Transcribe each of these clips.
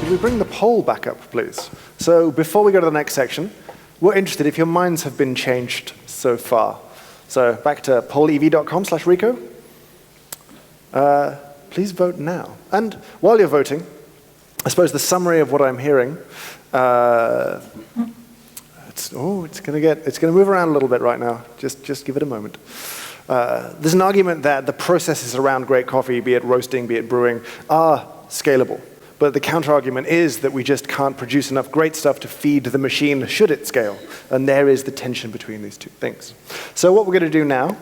could we bring the poll back up, please? So before we go to the next section, we're interested if your minds have been changed so far. So back to pollev.com/Rico. Please vote now. And while you're voting, I suppose the summary of what I'm hearing, it's going to move around a little bit right now. Just give it a moment. There's an argument that the processes around great coffee, be it roasting, be it brewing, are scalable. But the counter-argument is that we just can't produce enough great stuff to feed the machine should it scale. And there is the tension between these two things. So what we're going to do now,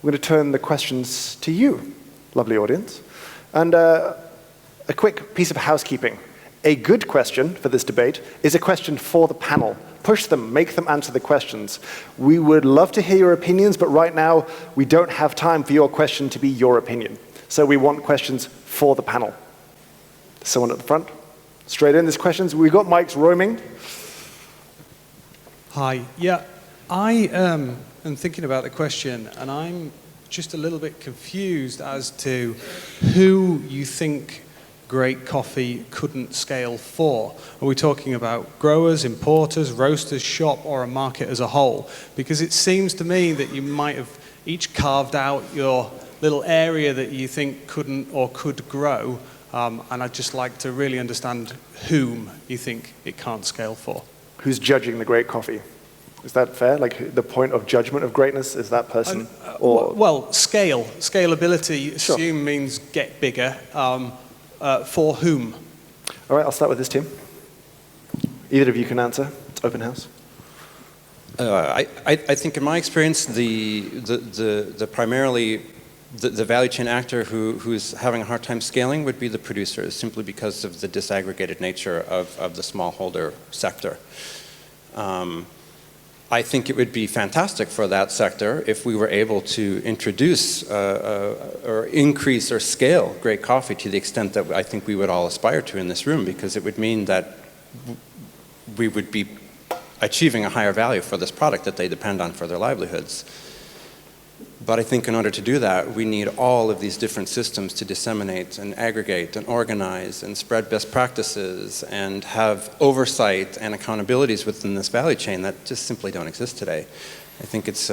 we're going to turn the questions to you, lovely audience. And a quick piece of housekeeping. A good question for this debate is a question for the panel. Push them, make them answer the questions. We would love to hear your opinions, but right now we don't have time for your question to be your opinion. So we want questions for the panel. Someone at the front, straight in. There's questions. We've got mics roaming. Hi. Yeah, I am thinking about the question, and I'm just a little bit confused as to who you think great coffee couldn't scale for. Are we talking about growers, importers, roasters, shop, or a market as a whole? Because it seems to me that you might have each carved out your little area that you think couldn't or could grow. And I'd just like to really understand whom you think it can't scale for. Who's judging the great coffee? Is that fair? Like the point of judgment of greatness is that person? Well, scalability, Sure. assume means get bigger. For whom? All right, I'll start with this team. Either of you can answer. It's open house. I think in my experience, the primarily the value chain actor who's having a hard time scaling would be the producers, simply because of the disaggregated nature of the smallholder sector. I think it would be fantastic for that sector if we were able to introduce or increase or scale great coffee to the extent that I think we would all aspire to in this room, because it would mean that we would be achieving a higher value for this product that they depend on for their livelihoods. But I think in order to do that, we need all of these different systems to disseminate and aggregate and organize and spread best practices and have oversight and accountabilities within this value chain that just simply don't exist today. I think it's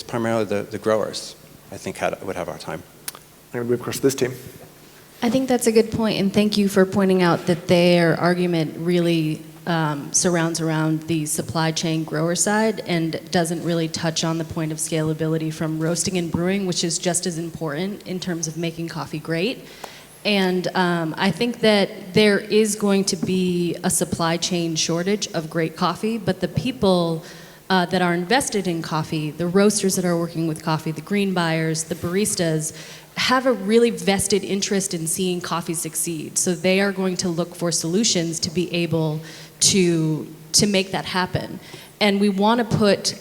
primarily the growers, I think, would have our time. I'm going to move across to this team. I think that's a good point, and thank you for pointing out that their argument really surrounds around the supply chain grower side and doesn't really touch on the point of scalability from roasting and brewing, which is just as important in terms of making coffee great. And I think that there is going to be a supply chain shortage of great coffee, but the people that are invested in coffee, the roasters that are working with coffee, the green buyers, the baristas, have a really vested interest in seeing coffee succeed. So they are going to look for solutions to be able to make that happen. And we want to put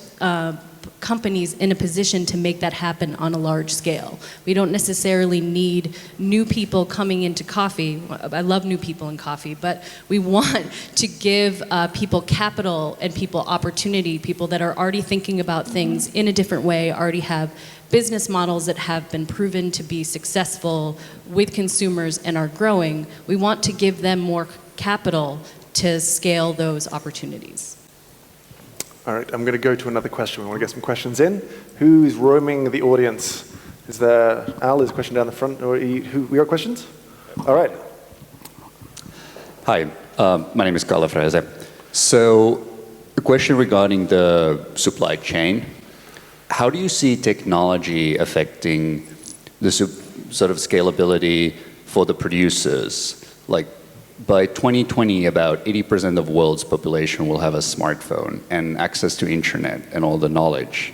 companies in a position to make that happen on a large scale. We don't necessarily need new people coming into coffee. I love new people in coffee, but we want to give people capital and people opportunity, people that are already thinking about things in a different way, already have business models that have been proven to be successful with consumers and are growing. We want to give them more capital to scale those opportunities. All right, I'm going to go to another question. We want to get some questions in. Who's roaming the audience? Is there Al? There's a question down the front. Or we got questions? All right. Hi, my name is Carlo Frese. So, a question regarding the supply chain. How do you see technology affecting the sort of scalability for the producers? Like, by 2020, about 80% of the world's population will have a smartphone and access to internet and all the knowledge,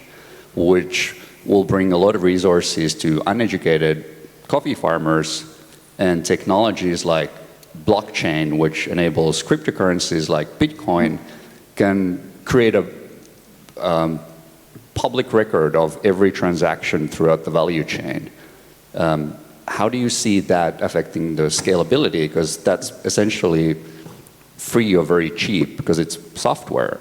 which will bring a lot of resources to uneducated coffee farmers, and technologies like blockchain, which enables cryptocurrencies like Bitcoin, can create a public record of every transaction throughout the value chain. How do you see that affecting the scalability? Because that's essentially free or very cheap because it's software.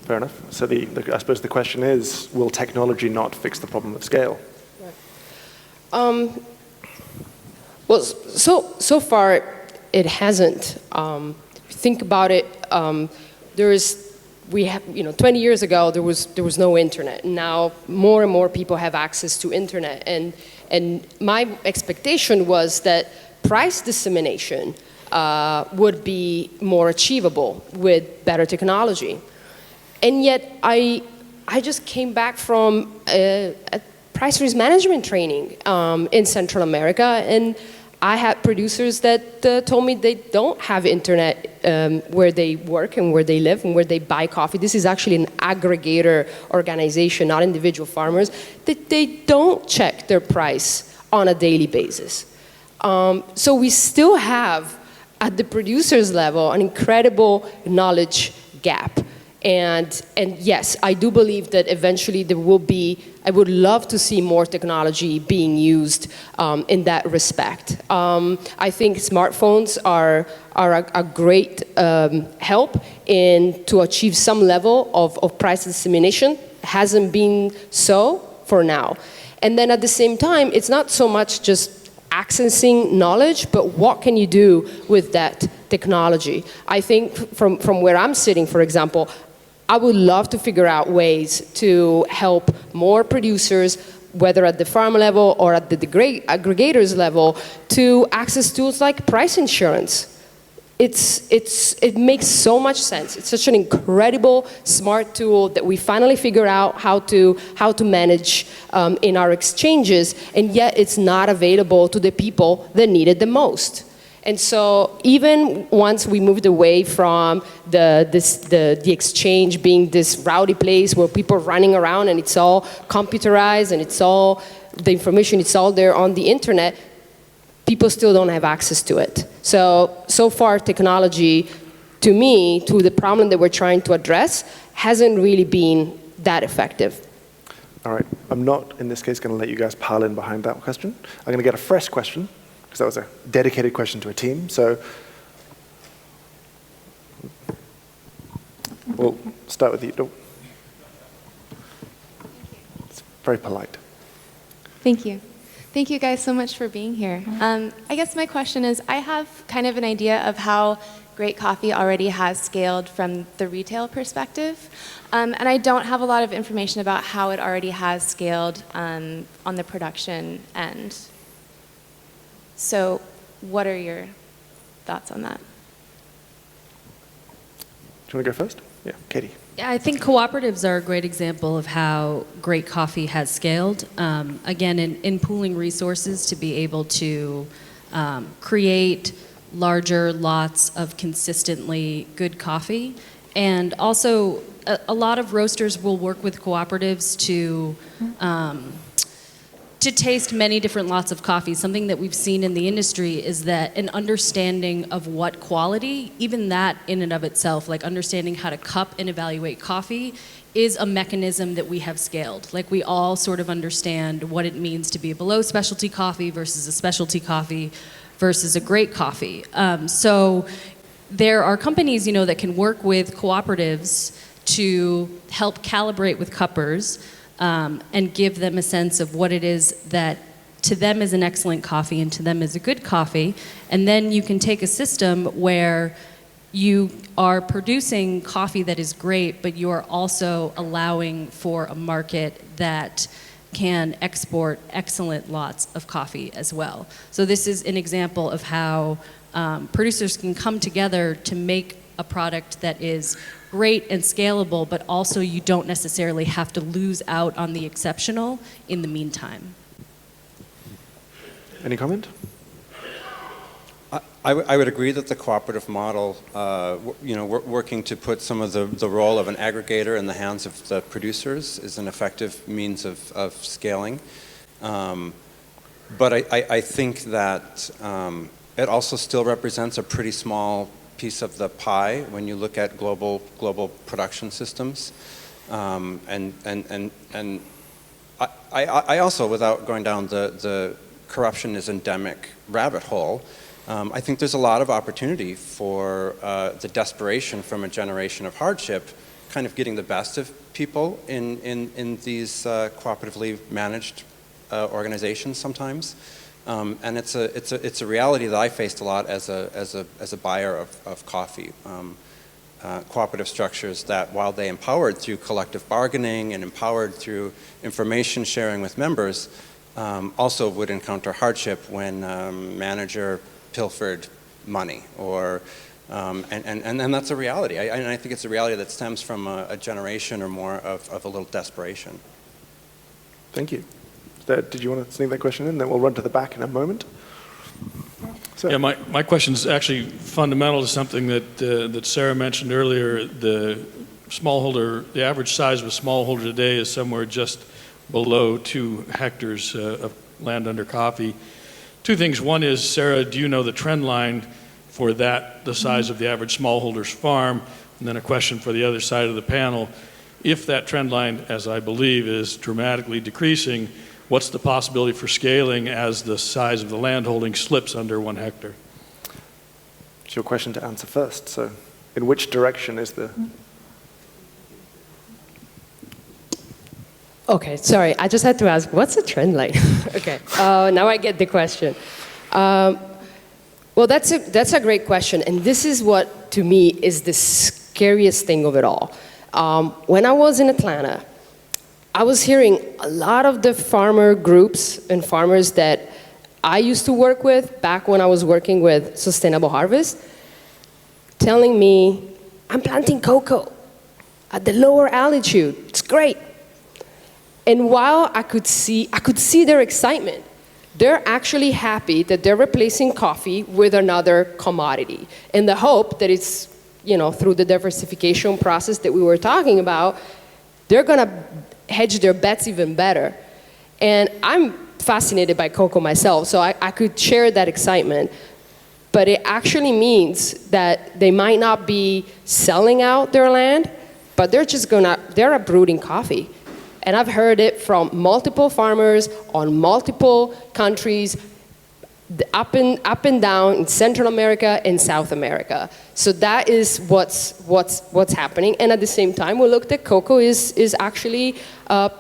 Fair enough. So I suppose the question is, will technology not fix the problem of scale? Well, so far, it hasn't. Think about it. We have, 20 years ago there was no internet. Now more and more people have access to internet, and my expectation was that price dissemination would be more achievable with better technology. And yet I just came back from a price risk management training in Central America, and I had producers that told me they don't have internet where they work and where they live and where they buy coffee. This is actually an aggregator organization, not individual farmers, that they don't check their price on a daily basis. So we still have, at the producers level, an incredible knowledge gap. And yes, I do believe that eventually there will be, I would love to see more technology being used in that respect. I think smartphones are a great help to achieve some level of price dissemination. Hasn't been so for now. And then at the same time, it's not so much just accessing knowledge, but what can you do with that technology? I think from where I'm sitting, for example, I would love to figure out ways to help more producers, whether at the farm level or at the aggregators level, to access tools like price insurance. It makes so much sense. It's such an incredible, smart tool that we finally figure out how to manage in our exchanges, and yet it's not available to the people that need it the most. And so even once we moved away from the exchange being this rowdy place where people are running around and it's all computerized and it's all, the information, it's all there on the internet, people still don't have access to it. So far technology, to me, to the problem that we're trying to address, hasn't really been that effective. All right, I'm not, in this case, going to let you guys pile in behind that question. I'm going to get a fresh question, because that was a dedicated question to a team. So we'll start with you. Oh. It's very polite. Thank you. Thank you guys so much for being here. I guess my question is, I have kind of an idea of how Great Coffee already has scaled from the retail perspective. And I don't have a lot of information about how it already has scaled on the production end. So what are your thoughts on that? Do you want to go first? Yeah, Katie. Yeah, I think cooperatives are a great example of how Great Coffee has scaled. Again, in pooling resources to be able to create larger lots of consistently good coffee. And also, a lot of roasters will work with cooperatives to taste many different lots of coffee. Something that we've seen in the industry is that an understanding of what quality, even that in and of itself, like understanding how to cup and evaluate coffee, is a mechanism that we have scaled. Like we all sort of understand what it means to be a below specialty coffee versus a specialty coffee versus a great coffee. So there are companies, that can work with cooperatives to help calibrate with cuppers and give them a sense of what it is that to them is an excellent coffee and to them is a good coffee. And then you can take a system where you are producing coffee that is great, but you are also allowing for a market that can export excellent lots of coffee as well. So this is an example of how producers can come together to make a product that is great and scalable, but also you don't necessarily have to lose out on the exceptional in the meantime. Any comment? I would agree that the cooperative model, working to put some of the role of an aggregator in the hands of the producers is an effective means of scaling. But I think that it also still represents a pretty small piece of the pie when you look at global production systems. And I also, without going down the corruption is endemic rabbit hole, I think there's a lot of opportunity for the desperation from a generation of hardship kind of getting the best of people in these cooperatively managed organizations sometimes. And it's a reality that I faced a lot as a buyer of coffee. Cooperative structures that, while they empowered through collective bargaining and empowered through information sharing with members, also would encounter hardship when manager pilfered money, or and that's a reality. And I think it's a reality that stems from a generation or more of a little desperation. Thank you. Did you want to sneak that question in? Then we'll run to the back in a moment. So. Yeah, my question is actually fundamental to something that Sara mentioned earlier. The average size of a smallholder today is somewhere just below 2 hectares of land under coffee. 2 things. One is, Sara, do you know the trend line for the size of the average smallholder's farm? And then a question for the other side of the panel. If that trend line, as I believe, is dramatically decreasing, what's the possibility for scaling as the size of the landholding slips under 1 hectare? It's your question to answer first. So, in which direction is the... Okay, sorry, I just had to ask, what's the trend line? Okay, now I get the question. Well, that's a great question, and this is what, to me, is the scariest thing of it all. When I was in Atlanta, I was hearing a lot of the farmer groups and farmers that I used to work with back when I was working with Sustainable Harvest telling me, I'm planting cocoa at the lower altitude. It's great. And while I could see their excitement, they're actually happy that they're replacing coffee with another commodity in the hope that it's, through the diversification process that we were talking about, they're going to hedge their bets even better. And I'm fascinated by cocoa myself, so I could share that excitement. But it actually means that they might not be selling out their land, but they're uprooting coffee. And I've heard it from multiple farmers on multiple countries, up and down in Central America and South America. So that is what's happening. And at the same time, we looked at cocoa is actually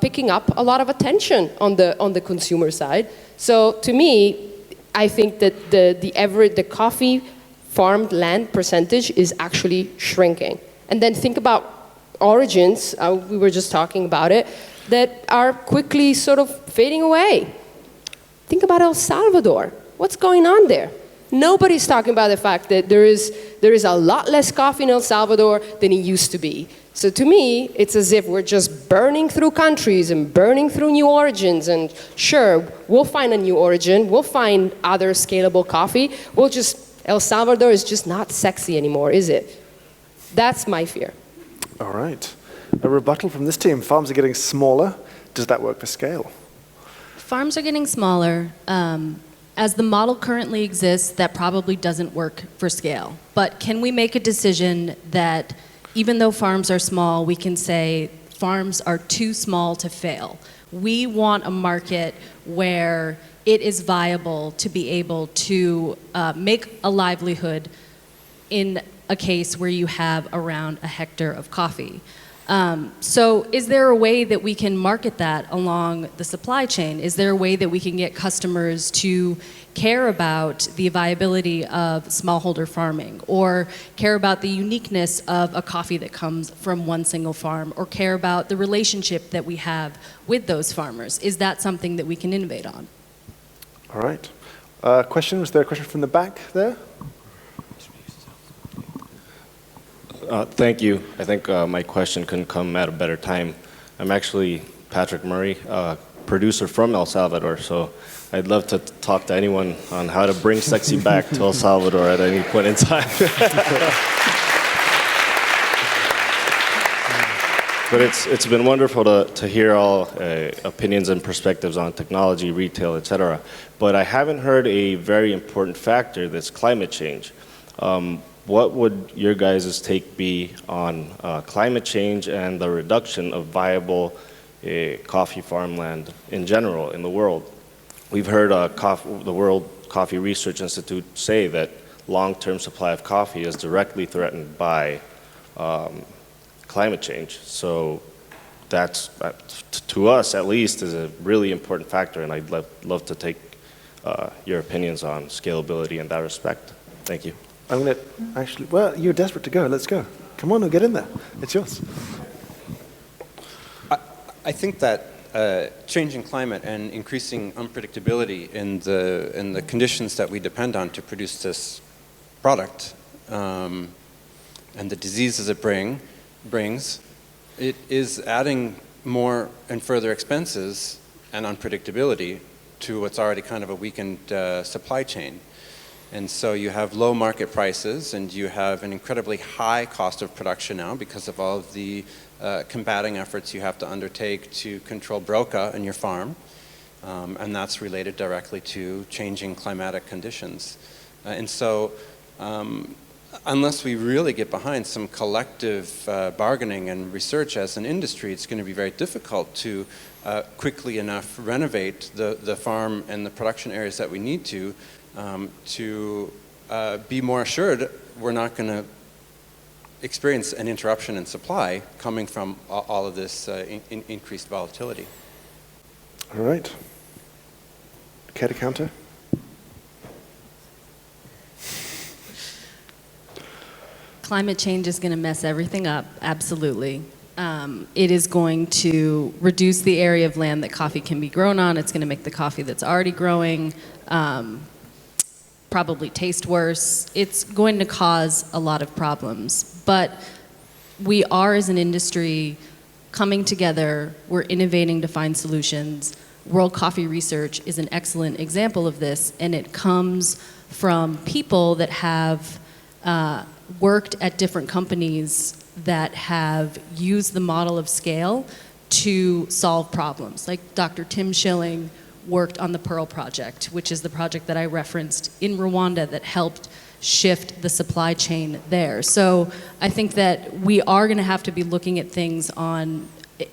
picking up a lot of attention on the consumer side. So to me, I think that the coffee farmed land percentage is actually shrinking. And then think about origins, we were just talking about it, that are quickly sort of fading away. Think about El Salvador. What's going on there? Nobody's talking about the fact that there is a lot less coffee in El Salvador than it used to be. So to me, it's as if we're just burning through countries and burning through new origins. And sure, we'll find a new origin. We'll find other scalable coffee. El Salvador is just not sexy anymore, is it? That's my fear. All right. A rebuttal from this team. Farms are getting smaller. Does that work for scale? Farms are getting smaller. As the model currently exists, that probably doesn't work for scale. But can we make a decision that even though farms are small, we can say farms are too small to fail? We want a market where it is viable to be able to make a livelihood in a case where you have around a hectare of coffee. So is there a way that we can market that along the supply chain? Is there a way that we can get customers to care about the viability of smallholder farming, or care about the uniqueness of a coffee that comes from one single farm, or care about the relationship that we have with those farmers? Is that something that we can innovate on? All right. Question? Was there a question from the back there? Thank you. I think my question couldn't come at a better time. I'm actually Patrick Murray, producer from El Salvador, so I'd love to talk to anyone on how to bring sexy back to El Salvador at any point in time. But it's been wonderful to hear all opinions and perspectives on technology, retail, etc. But I haven't heard a very important factor, that's climate change. What would your guys' take be on climate change and the reduction of viable coffee farmland in general in the world? We've heard the World Coffee Research Institute say that long-term supply of coffee is directly threatened by climate change. So that's, to us at least, is a really important factor, and I'd love to take your opinions on scalability in that respect. Thank you. I'm going to actually, well, you're desperate to go. Let's go. Come on, get in there. It's yours. I think that changing climate and increasing unpredictability in the conditions that we depend on to produce this product and the diseases it brings, it is adding more and further expenses and unpredictability to what's already kind of a weakened supply chain. And so you have low market prices, and you have an incredibly high cost of production now because of all of the combating efforts you have to undertake to control broca in your farm. And that's related directly to changing climatic conditions. And so unless we really get behind some collective bargaining and research as an industry, it's going to be very difficult to quickly enough renovate the farm and the production areas that we need to be more assured we're not going to experience an interruption in supply coming from all of this increased volatility. All right. Care to counter? Climate change is going to mess everything up, absolutely. It is going to reduce the area of land that coffee can be grown on. It's going to make the coffee that's already growing probably taste worse. It's going to cause a lot of problems. But we are, as an industry, coming together. We're innovating to find solutions. World Coffee Research is an excellent example of this, and it comes from people that have worked at different companies that have used the model of scale to solve problems. Like Dr. Tim Schilling worked on the Pearl Project, which is the project that I referenced in Rwanda that helped shift the supply chain there. So I think that we are going to have to be looking at things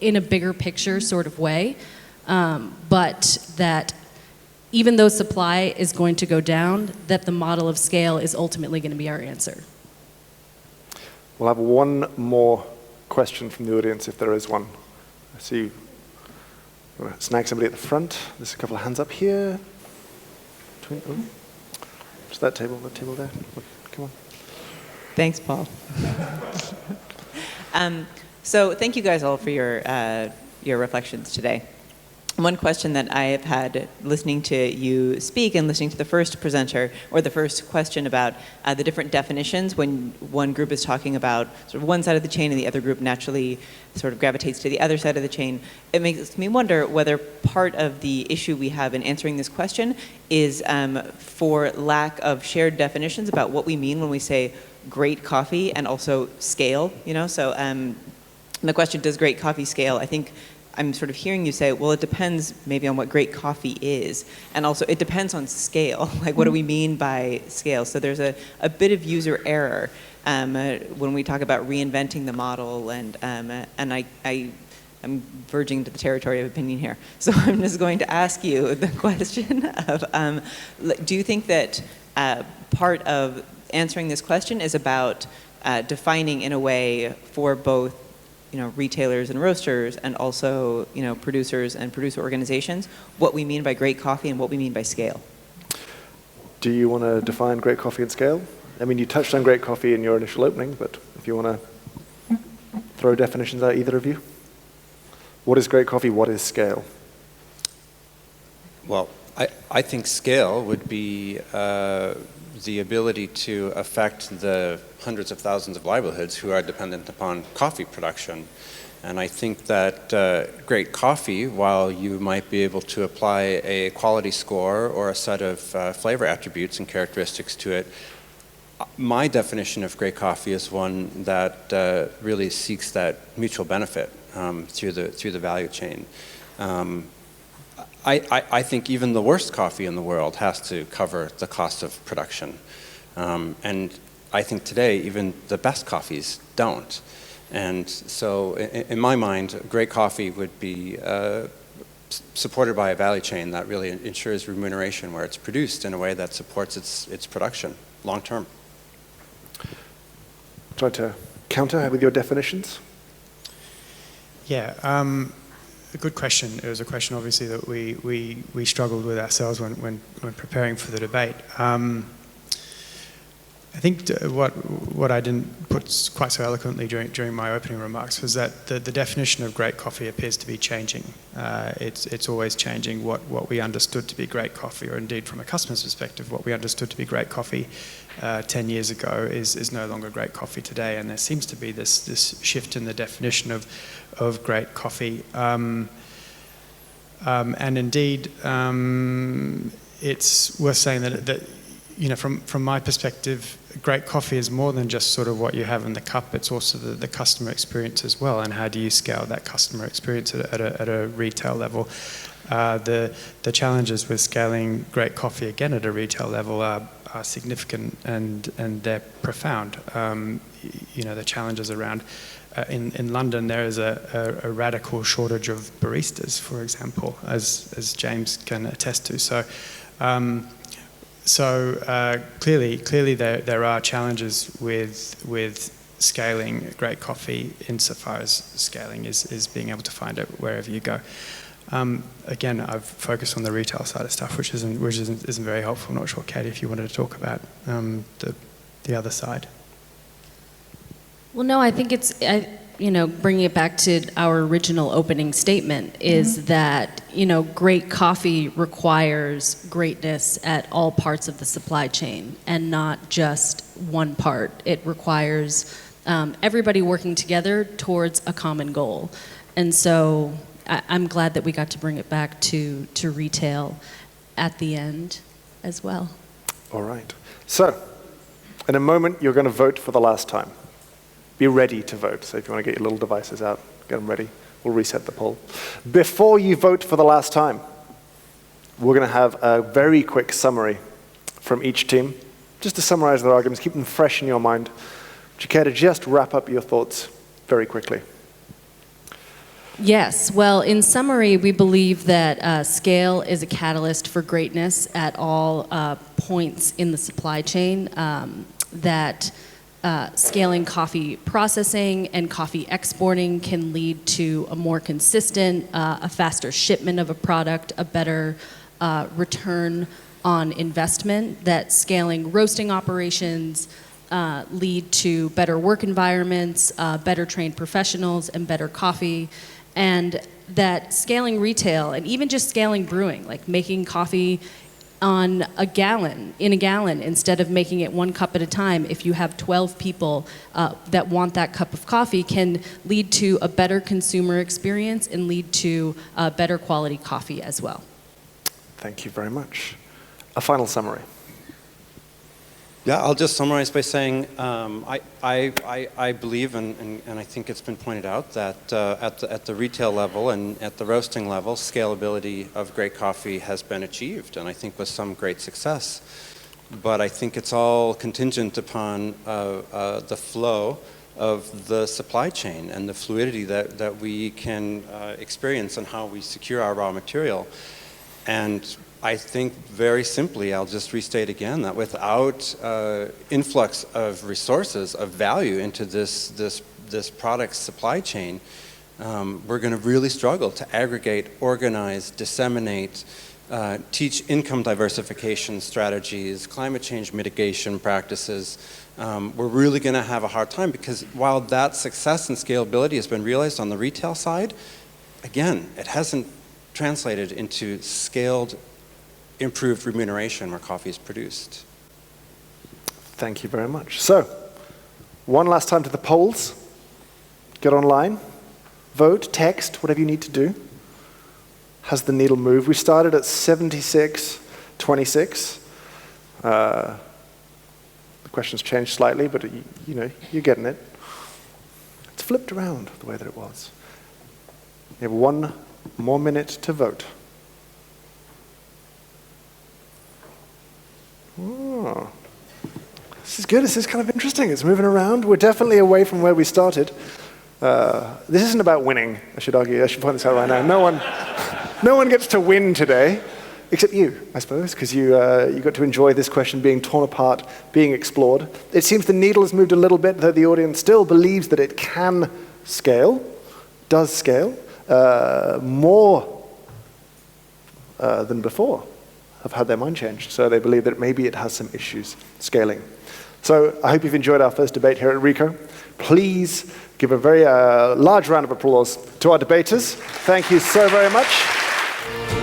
in a bigger picture sort of way, but that even though supply is going to go down, that the model of scale is ultimately going to be our answer. We'll have one more question from the audience, if there is one. I see. I'm going to snag somebody at the front. There's a couple of hands up here. Just that table there. Come on. Thanks, Paul. So thank you guys all for your reflections today. One question that I have had listening to you speak and listening to the first presenter, or the first question about the different definitions when one group is talking about sort of one side of the chain and the other group naturally sort of gravitates to the other side of the chain, it makes me wonder whether part of the issue we have in answering this question is for lack of shared definitions about what we mean when we say great coffee and also scale, you know? So the question, does great coffee scale? I think I'm sort of hearing you say, well, it depends maybe on what great coffee is. And also, it depends on scale. Like, what do we mean by scale? So there's a bit of user error when we talk about reinventing the model. And I'm verging into the territory of opinion here. So I'm just going to ask you the question of, do you think that part of answering this question is about defining in a way for both retailers and roasters, and also, producers and producer organizations, what we mean by great coffee and what we mean by scale? Do you want to define great coffee and scale? I mean, you touched on great coffee in your initial opening, but if you want to throw definitions out, either of you. What is great coffee? What is scale? Well, I think scale would be the ability to affect the hundreds of thousands of livelihoods who are dependent upon coffee production. And I think that great coffee, while you might be able to apply a quality score or a set of flavor attributes and characteristics to it, my definition of great coffee is one that really seeks that mutual benefit through the value chain. I think even the worst coffee in the world has to cover the cost of production. And I think today even the best coffees don't. And so in my mind, great coffee would be supported by a value chain that really ensures remuneration where it's produced in a way that supports its production long term. Try to counter with your definitions. Yeah. a good question. It was a question, obviously, that we struggled with ourselves when preparing for the debate. I think what I didn't put quite so eloquently during my opening remarks was that the definition of great coffee appears to be changing. It's always changing what we understood to be great coffee, or indeed from a customer's perspective, what we understood to be great coffee 10 years ago is no longer great coffee today. And there seems to be this shift in the definition of great coffee. And indeed, it's worth saying that you know, from my perspective, great coffee is more than just sort of what you have in the cup. It's also the customer experience as well, and how do you scale that customer experience at a retail level. The challenges with scaling great coffee again at a retail level are significant and they're profound. You know, the challenges around in London there is a radical shortage of baristas, for example, as James can attest to. So clearly there are challenges with scaling great coffee insofar as scaling is being able to find it wherever you go. Again, I've focused on the retail side of stuff, which isn't very helpful. I'm not sure, Katie, if you wanted to talk about the other side. Well, no, I think it's, you know, bringing it back to our original opening statement is that, you know, great coffee requires greatness at all parts of the supply chain and not just one part. It requires everybody working together towards a common goal. And so I'm glad that we got to bring it back to retail at the end as well. All right. So, in a moment, you're going to vote for the last time. Be ready to vote. So if you want to get your little devices out, get them ready. We'll reset the poll. Before you vote for the last time, we're going to have a very quick summary from each team, just to summarize their arguments, keep them fresh in your mind. Would you care to just wrap up your thoughts very quickly? Yes. Well, in summary, we believe that scale is a catalyst for greatness at all points in the supply chain, that scaling coffee processing and coffee exporting can lead to a more consistent, a faster shipment of a product, a better return on investment, that scaling roasting operations lead to better work environments, better trained professionals, and better coffee, and that scaling retail and even just scaling brewing, like making coffee in a gallon instead of making it one cup at a time, if you have 12 people that want that cup of coffee, can lead to a better consumer experience and lead to better quality coffee as well. Thank you very much. A final summary. Yeah, I'll just summarize by saying I believe, and I think it's been pointed out, that at the retail level and at the roasting level, scalability of great coffee has been achieved, and I think with some great success. But I think it's all contingent upon the flow of the supply chain and the fluidity that we can experience and how we secure our raw material. And I think very simply, I'll just restate again, that without influx of resources, of value into this product supply chain, we're going to really struggle to aggregate, organize, disseminate, teach income diversification strategies, climate change mitigation practices. We're really going to have a hard time, because while that success and scalability has been realized on the retail side, again, it hasn't translated into scaled, improved remuneration where coffee is produced. Thank you very much. So, one last time to the polls. Get online, vote, text, whatever you need to do. Has the needle moved? We started at 76-26. The question's changed slightly, but you know, you're getting it. It's flipped around the way that it was. You have 1 more minute to vote. Oh. This is good. This is kind of interesting. It's moving around. We're definitely away from where we started. This isn't about winning, I should argue. I should point this out right now. No one gets to win today, except you, I suppose, because you got to enjoy this question being torn apart, being explored. It seems the needle has moved a little bit, though the audience still believes that it can scale, does scale. more than before have had their mind changed. So they believe that maybe it has some issues scaling. So I hope you've enjoyed our first debate here at RECO. Please give a very large round of applause to our debaters. Thank you so very much.